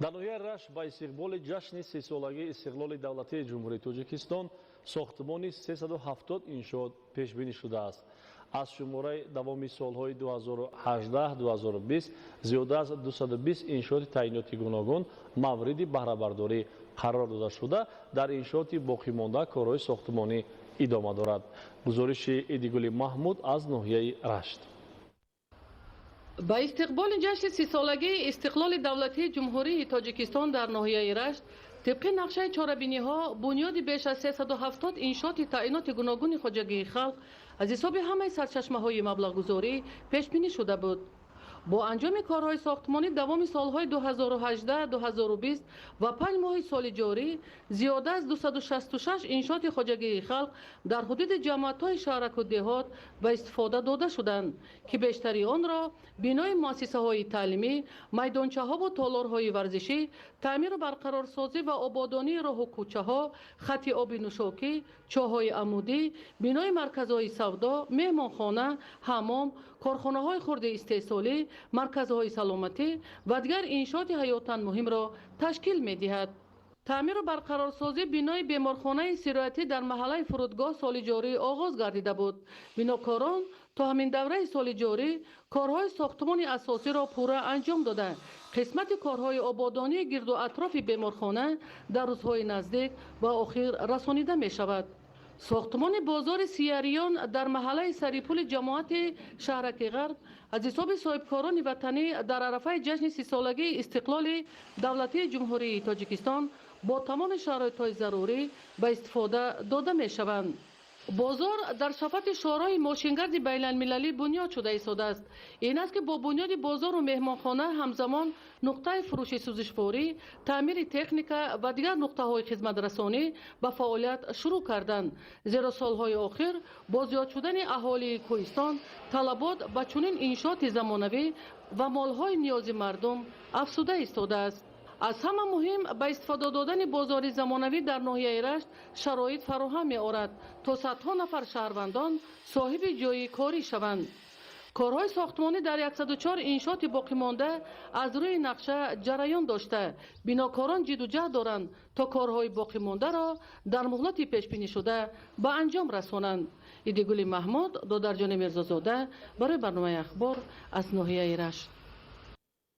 дар ноҳияи рашт ба истиқболи ҷашни сесолагии истиқлоли давлатии ҷумҳурии Тоҷикистон сохтмони 370 иншоот пешбинӣ шудааст. аз шумораи давоми солҳои 2018-2020 зиёда аз 220 иншооти таъиноти гуногун мавриди баҳрабардорӣ қарор дода шуда, дар иншооти боқимонда корҳои сохтмонӣ идома дорад. гузориши Эдигули Маҳмуд аз ноҳияи рашт. با استقبال جشن 30 سالگی استقلال دولتی جمهوری تاجیکستان در ناحیه رشت طبق نقشه چاره‌بینی‌ها بنیاد بیش از 370 انشاءات تعیینات گوناگون خواجگی خلق از حساب همه سرچشمه‌های مبلغ‌گذاری پیش بینی شده بود. با انجام کارهای ساختمانی دوام سالهای 2018-2020 و 5 ماه سال جاری زیاده از 266 انشاءات خواجگی خلق در حدود جماعت‌های شهرک و دهات به استفاده داده شدند که بیشتری آن را بنای مؤسسه‌های تعلیمی، میدانچه‌ها و تالارهای ورزشی، تعمیر و برقرارسازی و آبادانی راه و کوچه‌ها، خط آب نوشاکی، چاه‌های عمودی، بنای مرکزهای سودا، مهمانخانه، حمام، کارخانه‌های خرد استحصالی، مرکزهای سلامتی و دیگر انشاءات حیاتاً مهم را تشکیل می‌دهد. تعمیر و برقرارسازی بنای بیمارخانه استراحتی در محله فرودگاه سال جاری آغاز گردیده بود. بناکاران تا همین دوره سال جاری کارهای ساختمان اساسی را پورا انجام داده. قسمت کارهای آبادانی گرد و اطراف بیمارخانه در روزهای نزدیک و آخر رسانیده می شود. ساختمان بازار سیاریان در محله سریپول جماعت شهرک غرب از حساب صاحبکاران وطنی در عرفه جشن 30 سالگی استقلال دولتی جمهوری تاجیکستان با تمام شرایط‌های ضروری به استفاده داده می شوند. بازار در شفاف شورای ماشینگرد بین المللی بنیاد شده ایستاده است. این است که با بنیاد بازار و مهمانخانه همزمان نقطه فروش سوزشواری، تعمیر تکنیکا و دیگر نقطه‌های خدمت رسانی به فعالیت شروع کردند. زیرا سالهای آخر با زیاد شدن اهالی کوهستان طلبات به چنین انشاءات زمانوی و مالهای نیاز مردم افزوده ایستاده است. از همه مهم به استفاده دادن بازار زمانوی در ناحیه رشت شرایط فراهم می‌آورد تا صدها نفر شهروندان صاحب جای کاری شوند. کارهای ساختمانی در 104 انشاءات باقی مانده از روی نقشه جریان داشته. بناکاران جد و جهد دارند تا کارهای باقی مانده را در مهلت پیش بینی شده به انجام رسانند. ایدگولی محمود، دادرجان میرزازاده برای برنامه اخبار از ناحیه رشت.